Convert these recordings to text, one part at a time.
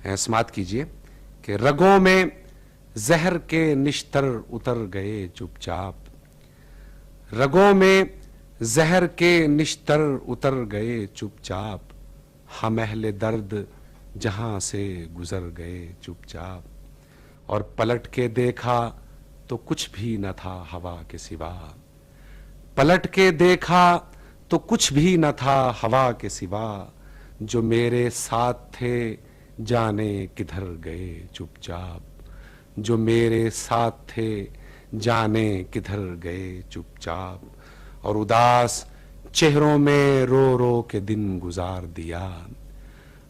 समाप्त कीजिए कि रगों में जहर के निश्तर उतर गए चुपचाप, रगों में जहर के निश्तर उतर गए चुपचाप, हम अहले दर्द जहां से गुजर गए चुपचाप। और पलट के देखा तो कुछ भी न था हवा के सिवा, पलट के देखा तो कुछ भी न था हवा के सिवा, जो मेरे साथ थे जाने किधर गए चुपचाप, जो मेरे साथ थे जाने किधर गए चुपचाप। और उदास चेहरों में रो रो के दिन गुजार दिया,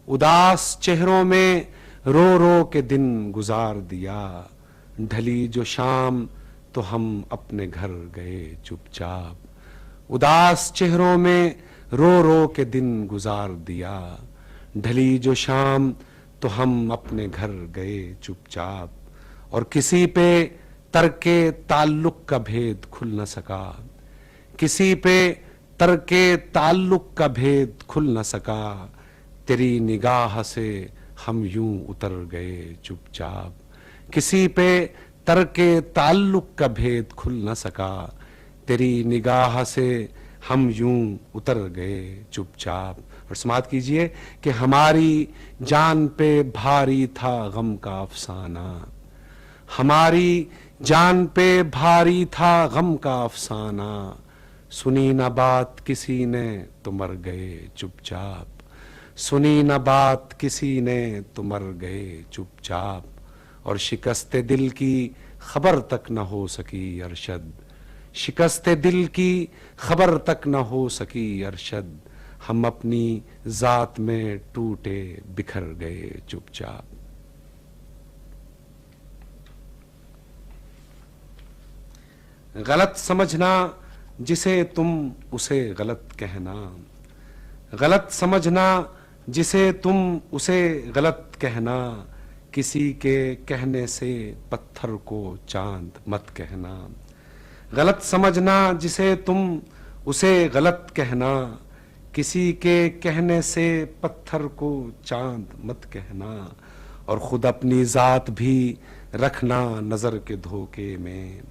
उदास चेहरों में रो रो के दिन गुजार दिया, ढली जो शाम तो हम अपने घर गए चुपचाप, उदास चेहरों में रो रो के दिन गुजार दिया, ढली जो शाम तो हम अपने घर गए चुपचाप। और किसी पे तरके ताल्लुक का भेद खुल न सका, किसी पे तरके ताल्लुक का भेद खुल न सका, तेरी निगाह से हम यूं उतर गए चुपचाप, किसी पे तरके ताल्लुक का भेद खुल न सका, तेरी निगाह से हम यूं उतर गए चुपचाप। और समाप्त कीजिए कि हमारी जान पे भारी था गम का अफसाना, हमारी जान पे भारी था गम का अफसाना, सुनी न बात किसी ने तो मर गए चुपचाप, सुनी न बात किसी ने तो मर गए चुपचाप। और शिकस्ते दिल की खबर तक न हो सकी अरशद, शिकस्ते दिल की खबर तक न हो सकी अरशद, हम अपनी जात में टूटे बिखर गए चुपचाप। गलत समझना जिसे तुम उसे गलत कहना, गलत समझना जिसे तुम उसे गलत कहना, किसी के कहने से पत्थर को चांद मत कहना, गलत समझना जिसे तुम उसे गलत कहना, किसी के कहने से पत्थर को चांद मत कहना। और खुद अपनी जात भी रखना नजर के धोखे में,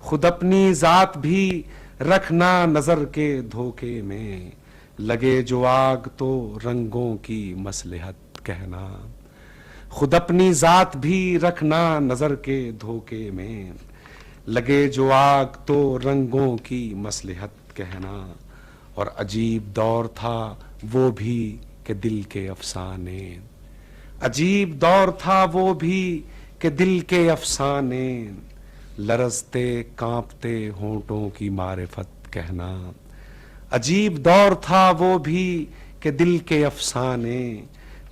खुद अपनी जात भी रखना नजर के धोखे में, लगे जो आग तो रंगों की मसलहत कहना, खुद अपनी जात भी रखना नजर के धोखे में, लगे जो आग तो रंगों की मसलहत कहना। और अजीब दौर था वो भी कि दिल के अफसाने, अजीब दौर था वो भी कि दिल के अफसाने, लरजते कांपते होंठों की मारिफत कहना, अजीब दौर था वो भी कि दिल के अफसाने,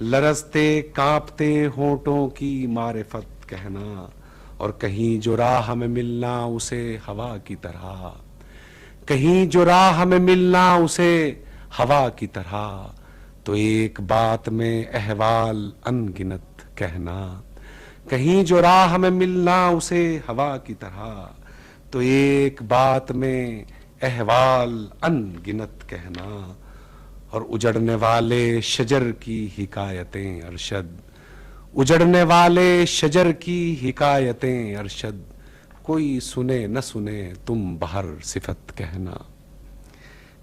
लरजते कांपते होंठों की मारिफत कहना। और कहीं जो राह में मिलना उसे हवा की तरह, कहीं जो राह में मिलना उसे हवा की तरह, तो एक बात में अहवाल अनगिनत कहना, कहीं जो राह में मिलना उसे हवा की तरह, तो एक बात में अहवाल अनगिनत कहना। और उजड़ने वाले शजर की हिकायतें अरशद, उजड़ने वाले शजर की हिकायतें अरशद, कोई सुने न सुने तुम बहर सिफत कहना,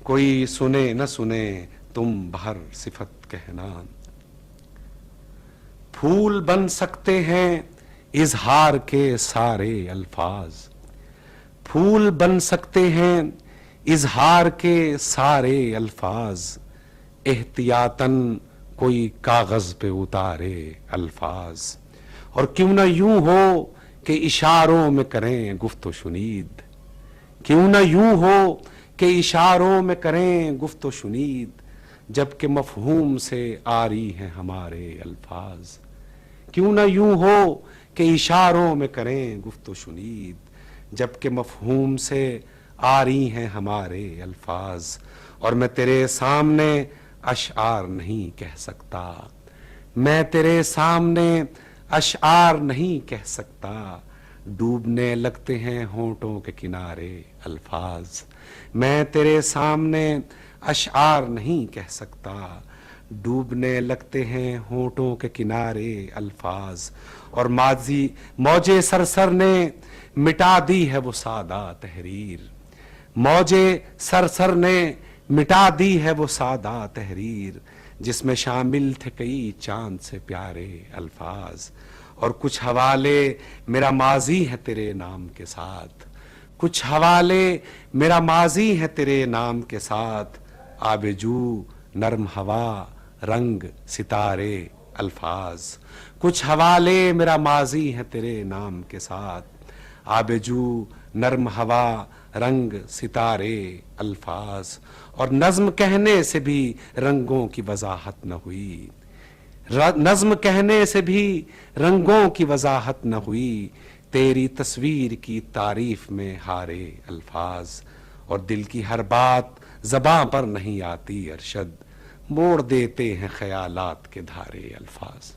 कोई सुने न सुने तुम बहर सिफत कहना। फूल बन सकते हैं इजहार के सारे अल्फाज, फूल बन सकते हैं इजहार के सारे अल्फाज, एहतियातन कोई कागज पे उतारे अल्फाज। और क्यों न यूं हो कि इशारों में करें गुफ्तो शुनीद, क्यों न यूं हो कि इशारों में करें गुफ्तो शुनीद, जबकि मफहूम से आरी हैं हमारे अल्फाज, क्यों न यूं हो कि इशारों में करें गुफ्तो शुनीद, जबकि मफहूम से आरी हैं हमारे अल्फाज। और मैं तेरे सामने अशआर नहीं कह सकता, मैं तेरे सामने अशआर नहीं कह सकता, डूबने लगते हैं होंठों के किनारे अल्फाज। मैं तेरे सामने अशआर नहीं कह सकता, डूबने लगते हैं होठों के किनारे अल्फाज, और माजी मौजे सरसर ने मिटा दी है वो सादा तहरीर। मौजे सरसर ने मिटा दी है वो सादा तहरीर, जिसमें शामिल थे कई चांद से प्यारे अल्फाज। और कुछ हवाले मेरा माजी है तेरे नाम के साथ, कुछ हवाले मेरा माजी है तेरे नाम के साथ। आबेजू नर्म हवा रंग सितारे अल्फाज, कुछ हवाले मेरा माजी है तेरे नाम के साथ। आबेजू नर्म हवा रंग सितारे अल्फाज। और नज्म कहने से भी रंगों की वजाहत न हुई, नज्म कहने से भी रंगों की वजाहत न हुई। तेरी तस्वीर की तारीफ में हारे अल्फाज, और दिल की हर बात ज़बां पर नहीं आती अरशद, मोड़ देते हैं ख्यालात के धारे अल्फाज।